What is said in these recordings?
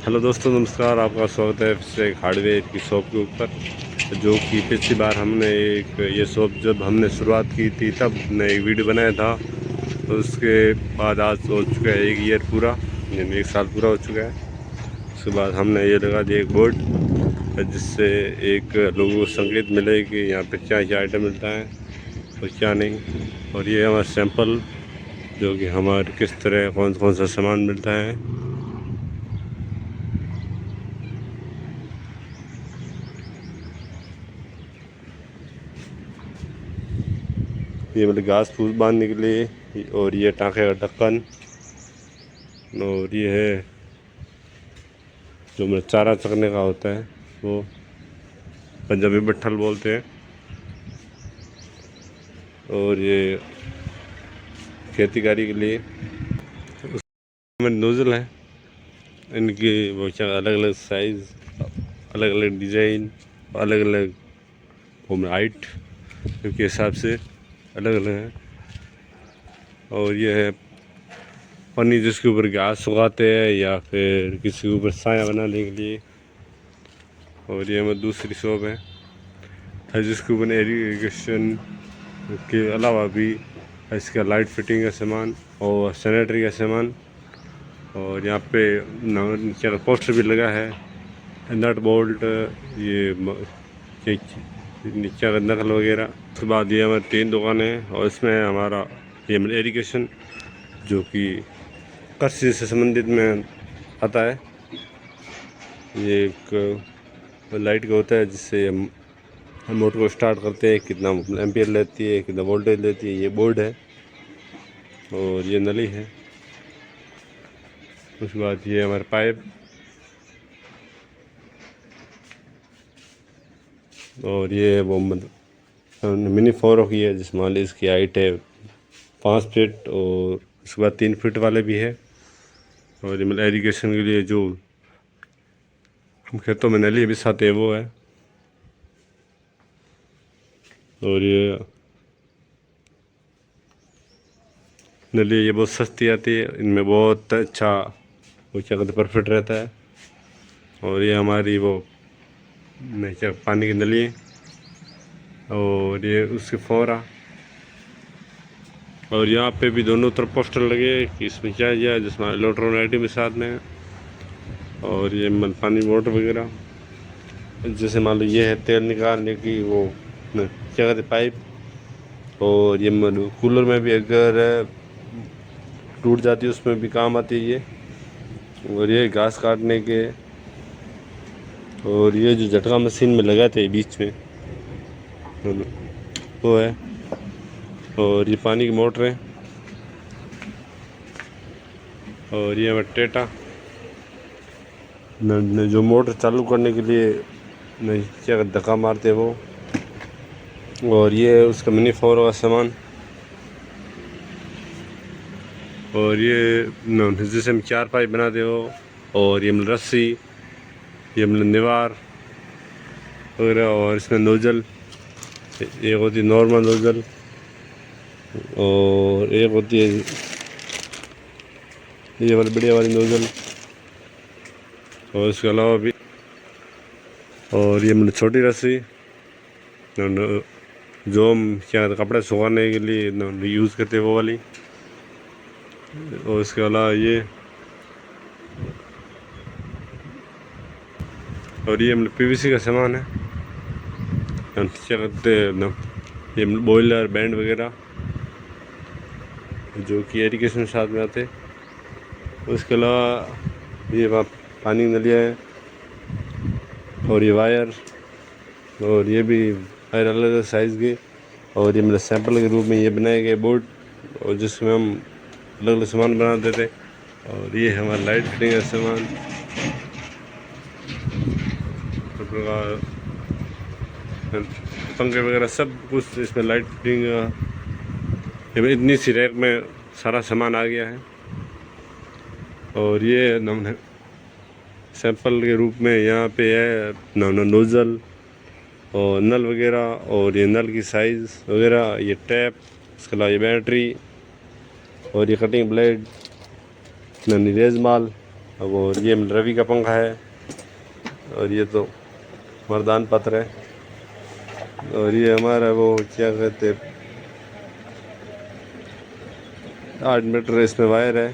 Hello दोस्तों, नमस्कार। आपका स्वागत है फिर से एक हार्डवेयर की शॉप के ऊपर। जो कि पिछली बार हमने एक ये शॉप जब हमने शुरुआत की थी तब हमने एक वीडियो बनाया था। तो उसके बाद आज हो चुका है 1 ईयर पूरा, यानी 1 साल पूरा हो चुका है। उसके बाद हमने ये लगा दिया एक बोर्ड, जिससे एक लोगों को संकेत मिले कि यहाँ पे क्या क्या आइटम मिलता है और क्या नहीं। और ये हमारा सैंपल, जो कि हमारे किस तरह कौन कौन सा सामान मिलता है। ये मतलब घास फूस बांधने के लिए, और ये टाँके का ढक्कन, और ये है जो मतलब चारा चकने का होता है, वो पंजाबी बट्ठल बोलते हैं। और ये खेती बाड़ी के लिए उसमें नोज़ल है। इनकी बहुत अलग अलग साइज़, अलग अलग डिज़ाइन, अलग अलग हाइट के हिसाब से अलग अलग है। और ये है पन्नी जिसके ऊपर घास उगाते हैं या फिर किसी के ऊपर साया बनाने के लिए। और ये हमारी दूसरी शॉप है जिसके ऊपर इरिगेशन के अलावा भी इसका लाइट फिटिंग का सामान और सैनिटरी का सामान। और यहाँ पे नीचे का पोस्टर भी लगा है, नट बोल्ट, ये नीचे का नकल वगैरह। उसके बाद ये हमारी 3 दुकानें हैं और इसमें हमारा ये इरिगेशन, जो कि कृषि से संबंधित में आता है। ये एक लाइट का होता है जिससे हम मोटर को स्टार्ट करते हैं, कितना एम्पियर लेती है, कितना वोल्टेज लेती है। ये बोर्ड है और ये नली है। उसके बाद ये हमारे पाइप, और ये वो मिनी फोरो की है जिसमें मान ली इसकी हाइट है 5 फीट, और उसके बाद 3 फीट वाले भी है। और ये मतलब एरीगेशन के लिए जो हम खेतों में नली बिछाते हैं वो है। और ये नली ये बहुत सस्ती आती है, इनमें बहुत अच्छा वो क्या कहते परफेक्ट रहता है। और ये हमारी वो नीचे पानी की नली है, और ये उसके फौरा। और यहाँ पे भी दोनों तरफ पोस्टर लगे कि इसमें क्या दिया है, जिसमें इलेक्ट्रॉनिक भी साथ में है। और ये पानी मोटर वगैरह, जैसे मान लो ये है तेल निकालने की वो क्या कहते पाइप। और ये कूलर में भी अगर टूट जाती है उसमें भी काम आती है ये। और ये घास काटने के, और ये जो झटका मशीन में लगाते हैं बीच में वो है। और ये पानी की मोटर है। और ये हमारा टेटा जो मोटर चालू करने के लिए क्या धक्का मारते हैं वो। और ये उसका मिनी फोर का सामान। और ये जैसे हम 4 पाइप बनाते हो, और ये रस्सी, ये निवार वगैरह। और इसमें नोजल, एक होती है नॉर्मल नोजल, और एक होती है ये वाली बढ़िया वाली नोजल। और इसके अलावा भी, और ये मतलब छोटी रस्सी जो हम क्या कपड़े सुखाने के लिए यूज़ करते हैं वो वाली। और इसके अलावा ये, और ये मतलब पीवीसी का सामान है, क्या करते हैं ये बॉयलर बैंड वगैरह, जो कि एरिगेशन साथ में आते। उसके अलावा ये वहाँ पानी नलियाँ है, और ये वायर, और ये भी वायर अलग अलग साइज़ के। और ये मतलब सैंपल के रूप में ये बनाए गए बोर्ड, और जिसमें हम अलग अलग सामान बना देते। और ये हमारा लाइट फिटिंग का सामान, पंखे वगैरह सब कुछ इसमें लाइट फिटिंग। इतनी सी रैक में सारा सामान आ गया है। और ये हमने सैंपल के रूप में यहाँ पे है नोज़ल और नल वगैरह, और ये नल की साइज़ वगैरह, ये टैप, इसके अलावा ये बैटरी, और ये कटिंग ब्लेड, रेज माल, अब और ये रवि का पंखा है, और ये तो मर्दान पत्र है, और ये हमारा वो क्या कहते 8 मीटर इसमें वायर है,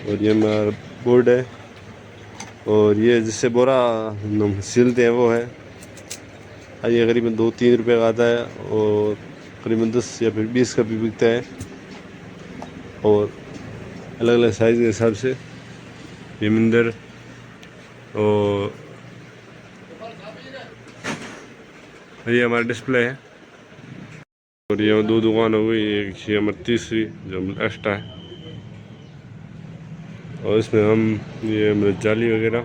और ये हमारा बोर्ड है, और ये जिससे बोरा सिलते हैं वो है। ये करीबन 2-3 रुपये का आता है, और करीबन 10 या फिर 20 का भी बिकता है, और अलग अलग साइज़ के हिसाब से भीमिंदर। और ये हमारा डिस्प्ले है, और ये 2 दुकान हो गई, एक ये हमारी तीसरी जो एक्स्ट्रा है, और इसमें हम ये मतलब जाली वगैरह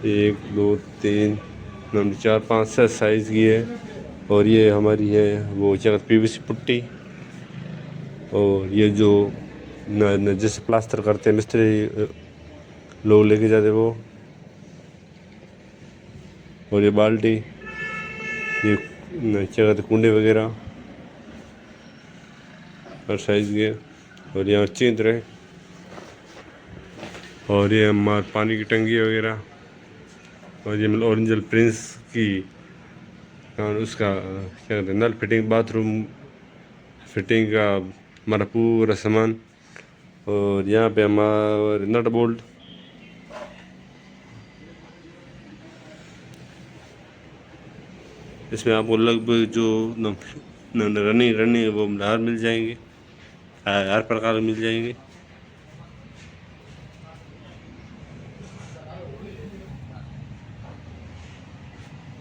1 2 3 4 5 6 साइज़ की है, और ये हमारी है वो क्या कहते PVC पुट्टी, और ये जो जैसे प्लास्टर करते हैं मिस्त्री लोग लेके जाते वो, और ये बाल्टी, ये क्या कहते कुंडे वगैरह हर साइज़ के, और यहाँ चिंत्र है, और ये हमारे पानी की टंकी वगैरह, और ये मतलब ओरिजिनल प्रिंस की और उसका क्या कहते हैं नल फिटिंग, बाथरूम फिटिंग का हमारा पूरा सामान, और यहाँ पे हमारे नट बोल्ट, इसमें आपको लगभग जो रनिंग वो हर मिल जाएंगे, हर प्रकार मिल जाएंगे।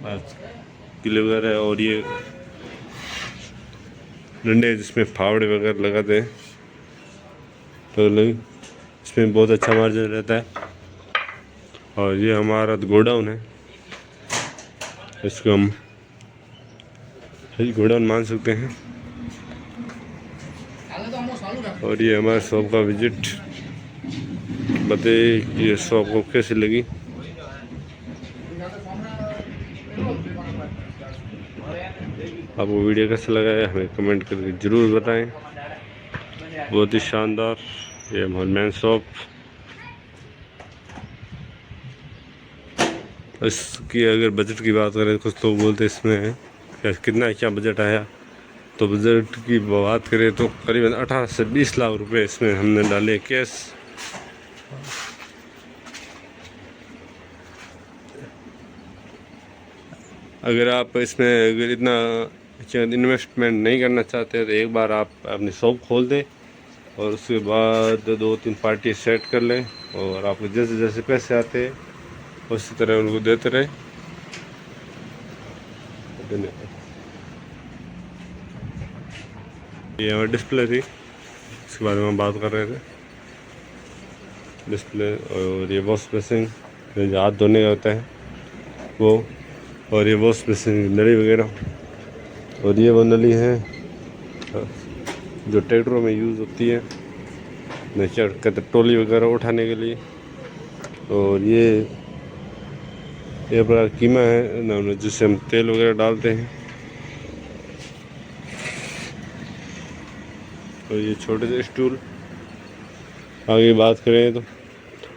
बस किले वगैरह, और ये डंडे जिसमें फावड़े वगैरह लगाते हैं, तो इसमें बहुत अच्छा मार्जिन रहता है। और ये हमारा गोडाउन है, इसको हम गोडाउन मान सकते हैं। और ये हमारे शॉप का विजिट, बताइए ये शॉप को कैसी लगी। आपको वीडियो कैसा लगा है हमें कमेंट करके ज़रूर बताएं। बहुत ही शानदार ये हमारी मेन शॉप। इसकी अगर बजट की बात करें, कुछ तो बोलते इसमें कितना क्या बजट आया, तो बजट की बात करें तो करीबन 18 से 20 लाख रुपए इसमें हमने डाले कैश। अगर आप इसमें अगर इतना इन्वेस्टमेंट नहीं करना चाहते तो एक बार आप अपनी शॉप खोल दें, और उसके बाद 2-3 पार्टी सेट कर लें, और आपको जैसे जैसे पैसे आते हैं उसी तरह उनको देते रहे। धन्यवाद। ये हमारी डिस्प्ले थी, इसके बारे में हम बात कर रहे थे, डिस्प्ले। और ये वॉश बेसिन जो हाथ धोने का होता है वो, और ये वॉश बेसिन नली वगैरह, और ये वो नली है जो ट्रैक्टरों में यूज़ होती है, नेचर कहते ट्रॉली वगैरह उठाने के लिए। और ये एक प्रकार कीमा है जिससे हम तेल वगैरह डालते हैं। और ये छोटे से स्टूल। आगे बात करें तो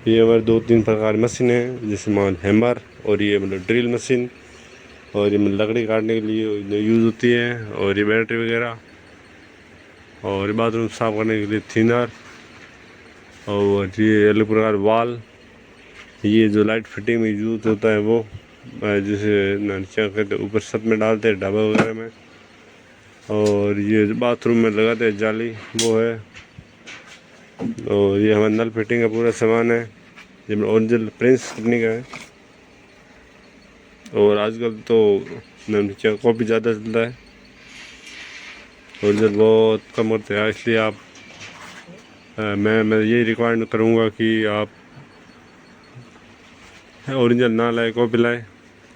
ये हमारे 2-3 प्रकार मशीन है, जैसे मान हैमर, और ये मतलब ड्रिल मशीन, और ये मतलब लकड़ी काटने के लिए यूज़ होती है, और ये बैटरी वगैरह, और बाथरूम साफ करने के लिए थिनर, और ये अलग प्रकार वाल, ये जो लाइट फिटिंग में यूज़ होता है वो, जिसे क्या कहते हैं ऊपर छत में डालते हैं ढाबा वगैरह में। और ये बाथरूम में लगाते हैं जाली वो है। और ये हमारा नल फिटिंग का पूरा सामान है, ये ओरिजिनल प्रिंस कंपनी का है। और आजकल तो कॉपी ज़्यादा चलता है, ओरिजिनल बहुत कम होते हैं, इसलिए आप मैं यही रिकमेंड करूँगा कि आप ओरिजिनल ना लाए, कॉपी लाए।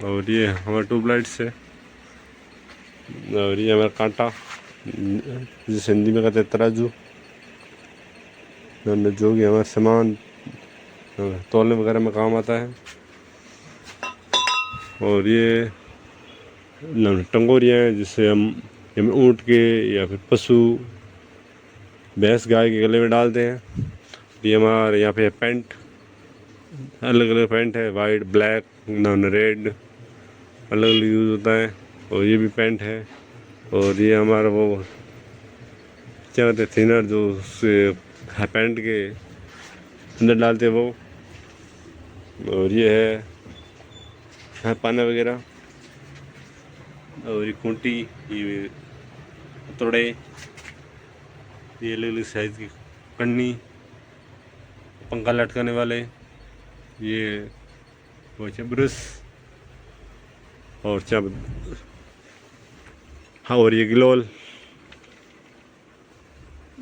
और ये हमारा ट्यूबलाइट्स है, और ये हमारा कांटा जिसे हिंदी में कहते हैं तराजू, जो कि हमारा सामान तौलने वगैरह में काम आता है। और ये टंगोरियाँ हैं जिससे हम ऊँट के या फिर पशु भैंस गाय के गले में डालते हैं। ये हमारे यहाँ पे पेंट, अलग अलग पेंट है, वाइट, ब्लैक, नॉन रेड, अलग अलग यूज़ होता है। और ये भी पेंट है। और ये हमारा वो क्या कहते हैं थिनर, जो पेंट के अंदर डालते हैं वो। और ये है पाना वगैरह। और ये खूंटी, ये हथौड़े, ये अलग अलग साइज़ की कन्नी, पंखा लटकाने वाले, ये वो ब्रश और हाँ, और ये ग्लोल,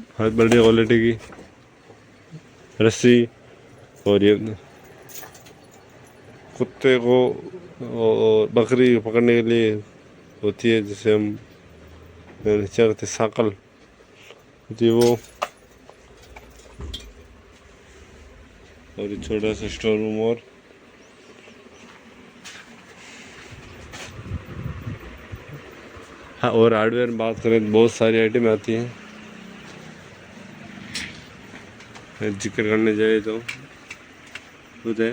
बहुत बढ़िया क्वालिटी की रस्सी। और ये कुत्ते को और बकरी पकड़ने के लिए होती है, जिसे हम क्या कहते हैं, साकल होती है वो। और ये छोटा सा स्टोर रूम। और हाँ, और हार्डवेयर में बात करें तो बहुत सारी आइटम आती हैं, जिक्र करने जाए तो होता है।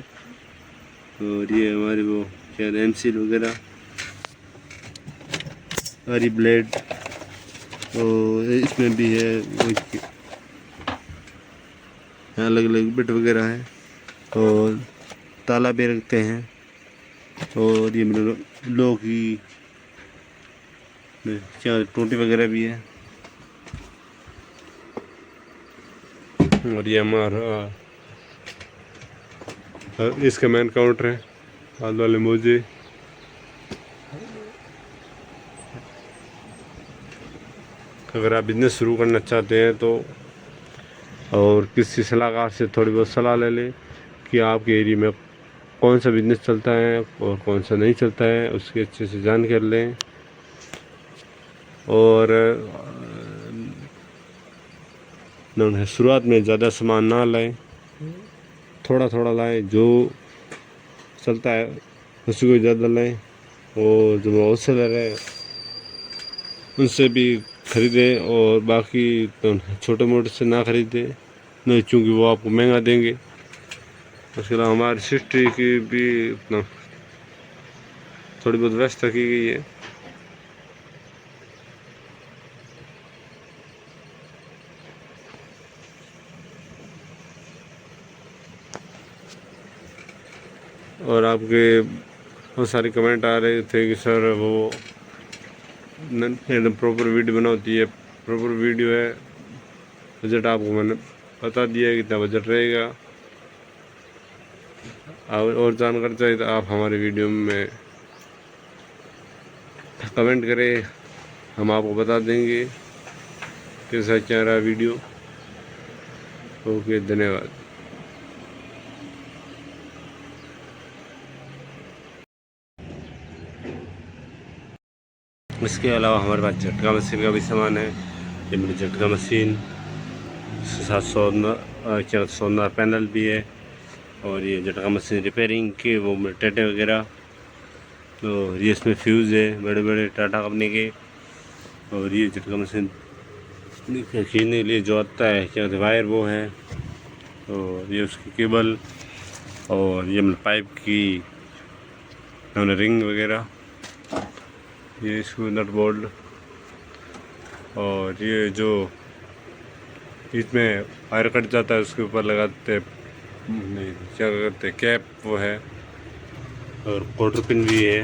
और ये हमारी वो क्या एमसील वगैरह, हरी ब्लेड, और इसमें भी है अलग अलग बिट वगैरह है। और ताला भी रखते हैं। और ये लो की क्या टूटी वगैरह भी है। और ये हमारा इसका मेन काउंटर है, हाथ वाले मोजे। अगर आप बिजनेस शुरू करना चाहते हैं तो और किसी सलाहकार से थोड़ी बहुत सलाह ले लें कि आपके एरिया में कौन सा बिजनेस चलता है और कौन सा नहीं चलता है, उसकी अच्छे से जानकारी लें। और शुरुआत में ज़्यादा सामान ना लाएं, थोड़ा थोड़ा लाएं, जो चलता है उसी को ज़्यादा लाएं। और जो होलसेलर है उनसे भी ख़रीदें, और बाकी तो छोटे मोटे से ना ख़रीदें, नहीं, चूँकि वो आपको महंगा देंगे। उसके अलावा हमारी सिस्ट्री की भी अपना थोड़ी बहुत व्यवस्था की गई है। और आपके बहुत सारे कमेंट आ रहे थे कि सर वो एकदम प्रॉपर वीडियो बनाती है। प्रॉपर वीडियो है। बजट आपको मैंने बता दिया है कितना बजट रहेगा। और जानकारी चाहिए तो आप हमारे वीडियो में कमेंट करें, हम आपको बता देंगे कैसा चल रहा है वीडियो। ओके, धन्यवाद। इसके अलावा हमारे पास झटका मशीन का भी सामान है। ये मेरी झटका मशीन, इसके साथ सोलर पैनल भी है। और ये झटका मशीन रिपेयरिंग के वो टेटे वगैरह। तो ये इसमें फ्यूज़ है बड़े बड़े टाटा कंपनी के। और ये झटका मशीन खींचने के लिए जो आता है क्या कहते वायर, वो है। और ये उसकी केबल, और ये पाइप की रिंग वगैरह, ये स्क्रू नट बोल्ट। और ये जो इसमें वायर कट जाता है उसके ऊपर लगाते नहीं क्या करते कैप, वो है। और क्वार्टर पिन भी है।